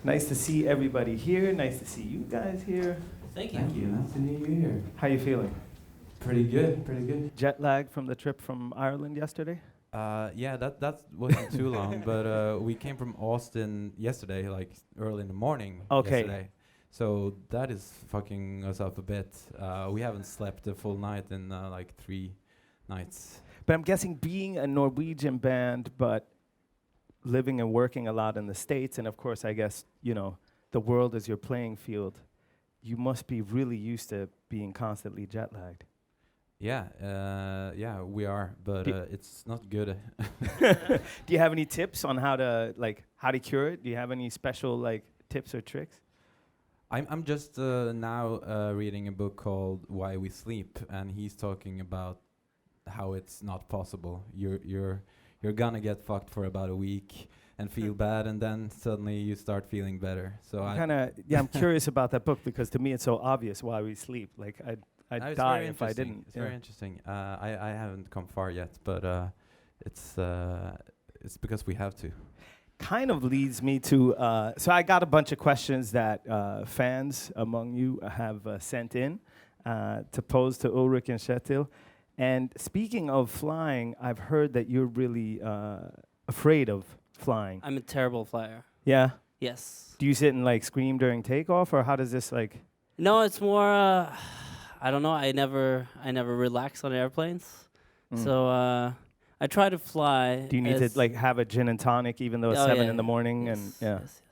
Nice to see everybody here. Nice to see you guys here. Thank you. Thank you. Nice to meet you here. How you feeling? Pretty good. Pretty good. Jet lag from the trip from Ireland yesterday? Yeah, that wasn't too long, but we came from Austin yesterday, like early in the morning. Okay. Yesterday. So that is fucking us up a bit. We haven't slept a full night in like 3 nights. But I'm guessing being a Norwegian band, but living and working a lot in the States, and of course, I guess, you know, the world is your playing field, you must be really used to being constantly jet lagged. Yeah, we are, but it's not good. Do you have any tips on how to cure it? Do you have any special like tips or tricks? I'm just now reading a book called Why We Sleep, and he's talking about how it's not possible. You're gonna get fucked for about a week and feel bad, and then suddenly you start feeling better. So I'm curious about that book because to me it's so obvious why we sleep. Like I'd die if I didn't. It's very interesting. I haven't come far yet, but it's because we have to. Kind of leads me to so I got a bunch of questions that fans among you have sent in to pose to Ulrik and Kjetil. And speaking of flying, I've heard that you're really afraid of flying. I'm a terrible flyer. Yeah? Yes. Do you sit and like scream during takeoff, or how does this like? No, it's more. I don't know. I never relax on airplanes. So I try to fly. Do you need to like have a gin and tonic even though it's 7 in the morning? Yes, And yeah. Yes.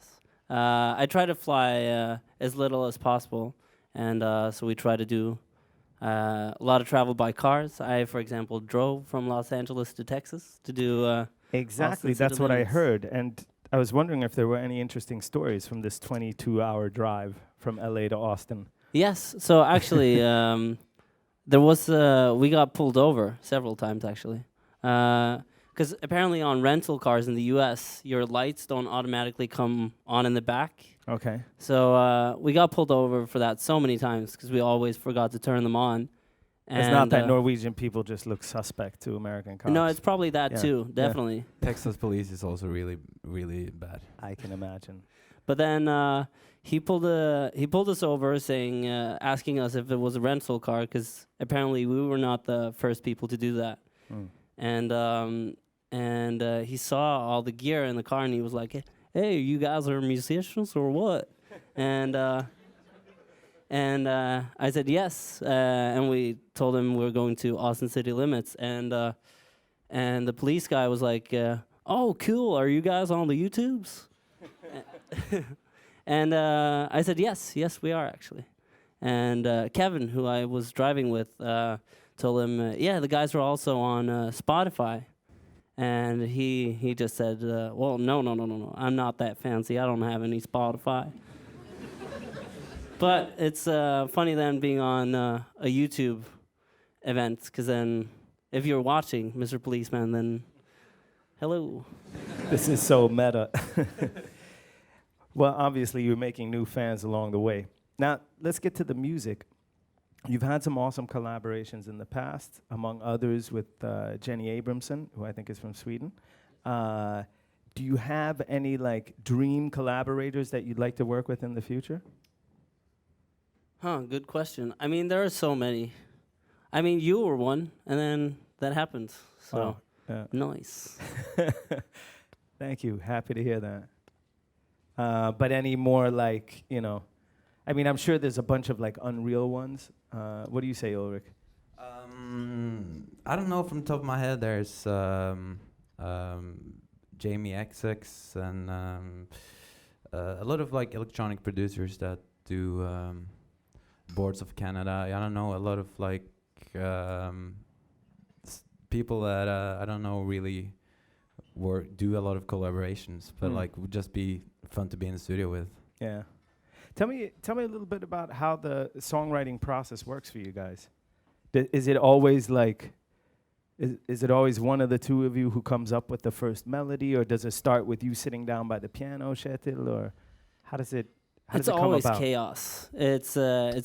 I try to fly as little as possible, and so we try to do a lot of travel by cars. I, for example, drove from Los Angeles to Texas to do. Exactly, Austin that's City what I Limits. heard. And I was wondering if there were any interesting stories from this 22-hour drive from LA to Austin. Yes. So actually, there was we got pulled over several times actually, because apparently on rental cars in the U.S. your lights don't automatically come on in the back. Okay. So we got pulled over for that so many times because we always forgot to turn them on. It's not that Norwegian people just look suspect to American cops. No, it's probably that too, Yeah. definitely. Texas police is also really, really bad. I can imagine. But then he pulled us over, saying, asking us if it was a rental car, because apparently we were not the first people to do that. And he saw all the gear in the car, and he was like, "Hey, you guys are musicians or what?" and I said yes, and we told him we were going to Austin City Limits, and the police guy was like, "Oh, cool, are you guys on the YouTubes?" And I said, yes, we are actually. And Kevin, who I was driving with, told him, yeah, the guys are also on Spotify. And he just said, well, no, I'm not that fancy. I don't have any Spotify. But it's funny then being on a YouTube event, because then if you're watching Mr. Policeman, then hello. This is so meta. Well, obviously, you're making new fans along the way. Now, let's get to the music. You've had some awesome collaborations in the past, among others with Jenny Abramson, who I think is from Sweden. Do you have any like dream collaborators that you'd like to work with in the future? Good question. I mean, there are so many. I mean, you were one, and then that happened. So, nice. Thank you. Happy to hear that. But any more like, you know, I mean, I'm sure there's a bunch of like unreal ones. What do you say, Ulrik? I don't know from the top of my head. There's Jamie XX and a lot of like electronic producers that do Boards of Canada. I don't know, a lot of like people that I don't know really do a lot of collaborations, but like would just be fun to be in the studio with. Yeah. Tell me a little bit about how the songwriting process works for you guys. Is it always like, is it always one of the two of you who comes up with the first melody, or does it start with you sitting down by the piano, Kjetil, or how does it come about? It's always chaos. It's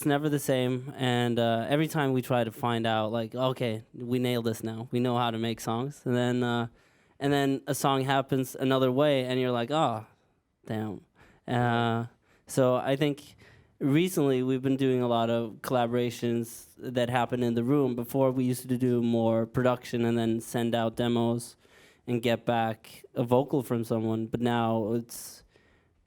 never the same, and every time we try to find out, like, okay, we nailed this now. We know how to make songs, and then a song happens another way, and you're like, oh, damn. So I think recently we've been doing a lot of collaborations that happen in the room. Before we used to do more production and then send out demos and get back a vocal from someone, but now it's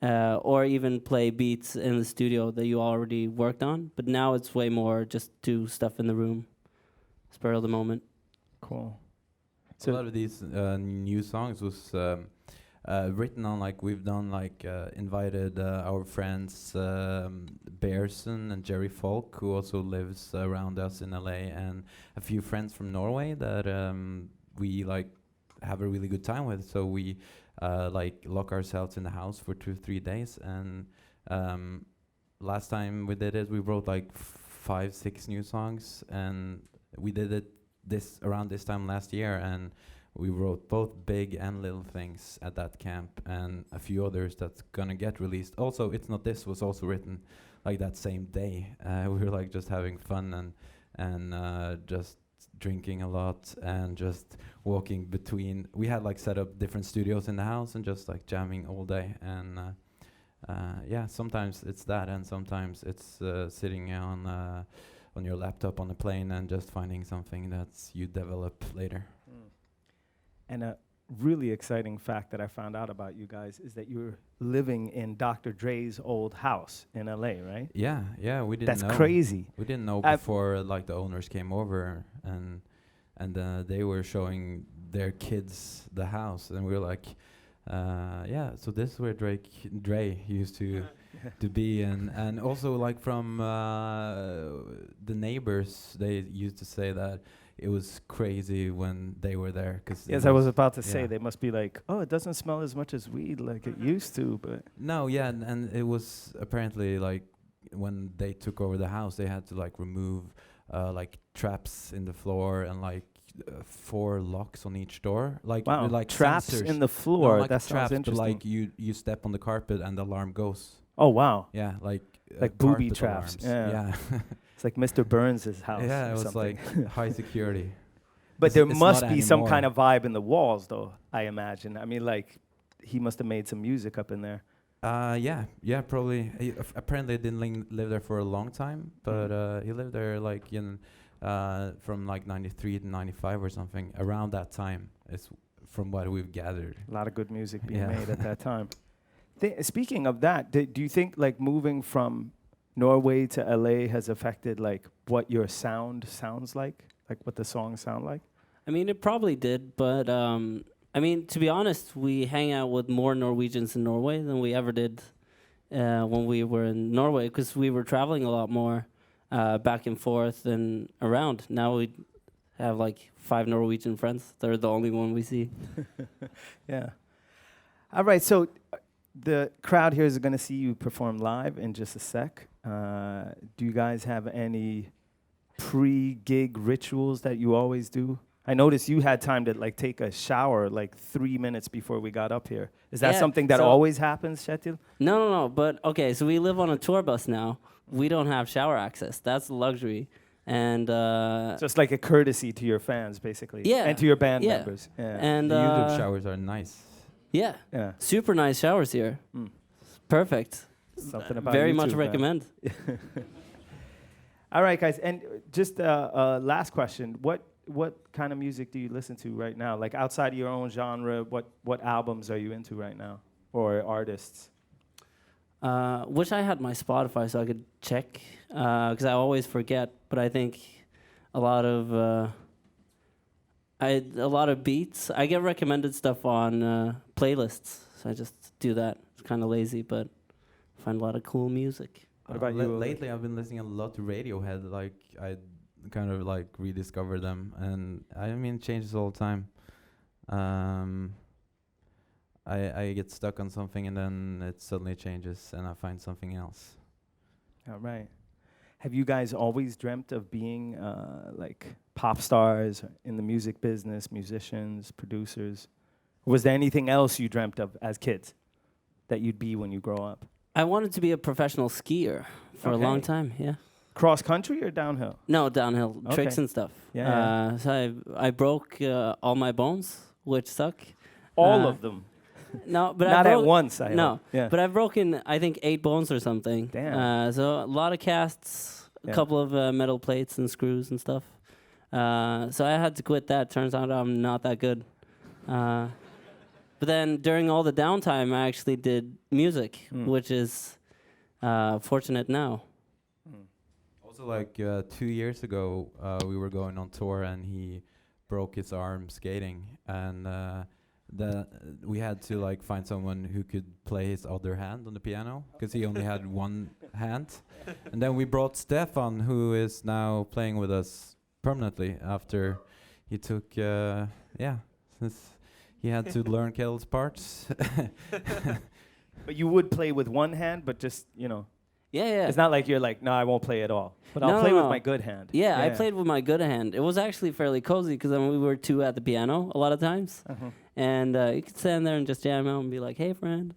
or even play beats in the studio that you already worked on. But now it's way more just do stuff in the room, spur of the moment. Cool. A lot of these new songs was written on, like, we've done, like, invited our friends Bearson and Jerry Falk, who also lives around us in LA, and a few friends from Norway that we, like, have a really good time with. So we like lock ourselves in the house for 2-3 days, and last time we did it, we wrote like 5-6 new songs, and we did it around this time last year, and we wrote both big and little things at that camp, and a few others that's gonna get released. Also, It's Not This was also written like that same day. We were like just having fun and just drinking a lot and just walking between. We had like set up different studios in the house and just like jamming all day. And yeah, sometimes it's that, and sometimes it's sitting on your laptop on a plane and just finding something that's you develop later. And a really exciting fact that I found out about you guys is that you're living in Dr. Dre's old house in LA, right? Yeah, we didn't That's know. crazy. We didn't know I've- before, like, the owners came over and they were showing their kids the house, and we were like, yeah, so this is where Dre used to be, and also like from the neighbors, they used to say that it was crazy when they were there. Yes, I was about to say, yeah. they must be like, oh, it doesn't smell as much as weed like it used to, but No, yeah, and it was apparently like when they took over the house, they had to like remove like traps in the floor and like 4 locks on each door, like wow, like traps sensors. in the No, floor. like That sounds traps, but interesting. like you step on the carpet and the alarm goes. Oh wow, Yeah, like booby carpet traps. alarms. Yeah. It's like Mr. Burns' house. Yeah, or it was something. like high security. But It's- there it's must not be some anymore. kind of vibe in the walls, though, I imagine. I mean, like, he must have made some music up in there. Yeah, probably. He apparently didn't live there for a long time, but he lived there like in from like 93 to 95 or something. Around that time is from what we've gathered. A lot of good music being Yeah. made at that time. Speaking of that, do you think, like, moving from Norway to LA has affected, like, what your sound sounds like what the songs sound like? I mean, it probably did, but I mean, to be honest, we hang out with more Norwegians in Norway than we ever did when we were in Norway, because we were traveling a lot more back and forth and around. Now we have like 5 Norwegian friends. They're the only one we see. Yeah. All right, so the crowd here is going to see you perform live in just a sec. Do you guys have any pre-gig rituals that you always do? I noticed you had time to like take a shower like 3 minutes before we got up here. Is that Yeah, something that so- always happens, Kjetil? No. But okay, so we live on a tour bus now. We don't have shower access. That's a luxury. And So it's like a courtesy to your fans, basically. Yeah, And to your band yeah. members. Yeah. and The YouTube showers are nice. yeah, Yeah. super nice showers here. Mm. Perfect. Something about Very much YouTube, man. recommend. All right, guys. And just last question. What kind of music do you listen to right now? Like outside of your own genre, what albums are you into right now? Or artists? Wish I had my Spotify so I could check, because I always forget. But I think a lot of beats. I get recommended stuff on playlists, so I just do that. It's kind of lazy, but I find a lot of cool music. What about you, Ulrik? Lately, I've been listening a lot to Radiohead. Like, I kind of like rediscover them, and I mean, it changes all the time. I get stuck on something, and then it suddenly changes, and I find something else. All right. Have you guys always dreamt of being like pop stars in the music business, musicians, producers? Was there anything else you dreamt of as kids that you'd be when you grow up? I wanted to be a professional skier for a long Okay. time. Yeah. Cross country or downhill? No, downhill tricks Okay. and stuff. Yeah, So I broke all my bones, which suck. All Uh, of them. No, but Not I at broke, once, I no, hope. Yeah. but I've broken I think 8 bones or something. Damn. So a lot of casts, a Yeah. couple of metal plates and screws and stuff. So I had to quit that. Turns out I'm not that good. But then during all the downtime, I actually did music, which is fortunate now. Also, like 2 years ago, we were going on tour, and he broke his arm skating, and we had to like find someone who could play his other hand on the piano because he only had one hand. And then we brought Stefan, who is now playing with us permanently after he took since he had to learn Kell's parts. But you would play with one hand, but just, Yeah. it's not like you're like, no, I won't play at all. But No, I'll play no, with no. my good hand. Yeah, I played with my good hand. It was actually fairly cozy because we were 2 at the piano a lot of times. And you could stand there and just jam out and be like, hey, friend.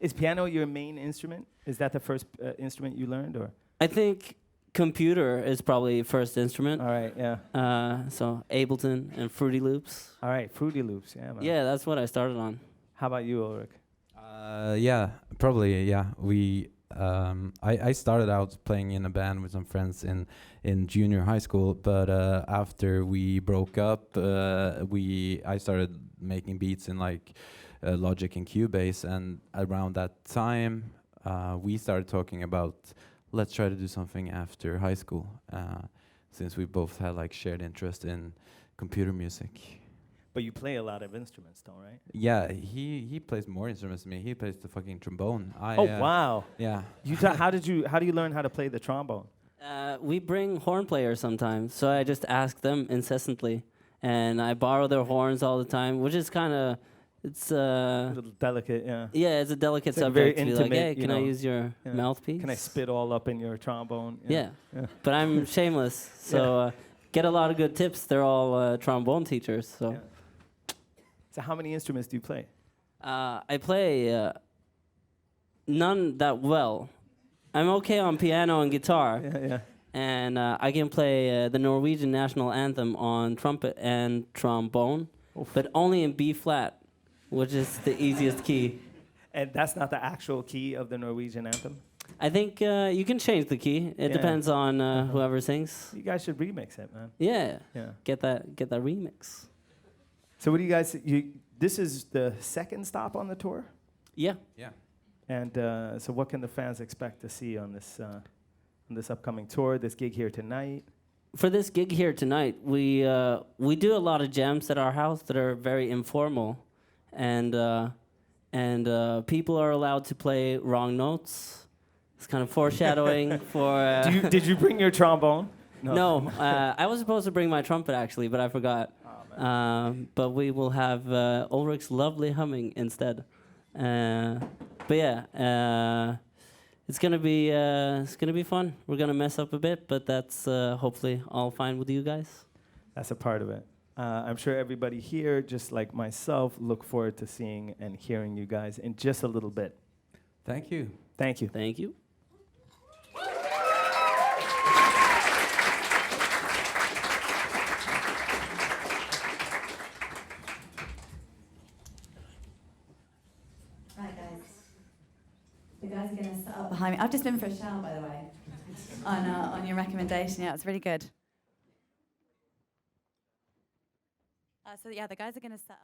Is piano your main instrument? Is that the first instrument you learned, or? I think computer is probably first instrument. All right, yeah. So Ableton and Fruity Loops. All right, Fruity Loops, yeah, man. Yeah, that's what I started on. How about you, Ulrich? Yeah, probably. Yeah, I started out playing in a band with some friends in junior high school, but after we broke up, I started making beats in like Logic and Cubase, and around that time, we started talking about let's try to do something after high school, since we both had like shared interest in computer music. But you play a lot of instruments, though, right? Yeah, he plays more instruments than me. He plays the fucking trombone. Wow! Yeah. How do you learn how to play the trombone? We bring horn players sometimes, so I just ask them incessantly, and I borrow their horns all the time, which is kind of it's A little delicate, yeah. yeah, it's a delicate It's like very subject to be like, intimate, hey, you can I know, use your yeah. mouthpiece? Can I spit all up in your trombone? Yeah. But I'm shameless, so get a lot of good tips. They're all trombone teachers, so. Yeah. So how many instruments do you play? I play none that well. I'm okay on piano and guitar, Yeah. and I can play the Norwegian national anthem on trumpet and trombone, but only in B flat, which is the easiest key. And that's not the actual key of the Norwegian anthem? I think you can change the key. It depends on whoever sings. You guys should remix it, man. Yeah, Yeah. get that remix. So what do you guys, this is the second stop on the tour? Yeah. Yeah. And so what can the fans expect to see on this upcoming tour, this gig here tonight? For this gig here tonight, we do a lot of jams at our house that are very informal, and people are allowed to play wrong notes. It's kind of foreshadowing for. Did you bring your trombone? No, I was supposed to bring my trumpet actually, but I forgot. But we will have Ulrich's lovely humming instead. But yeah, it's gonna be fun. We're gonna mess up a bit, but that's hopefully all fine with you guys. That's a part of it. I'm sure everybody here, just like myself, look forward to seeing and hearing you guys in just a little bit. Thank you. Thank you. Thank you. Right, guys. The guys are going to set up behind me. I've just been for a shower, by the way, on your recommendation. Yeah, it's really good. So yeah, the guys are going to set up.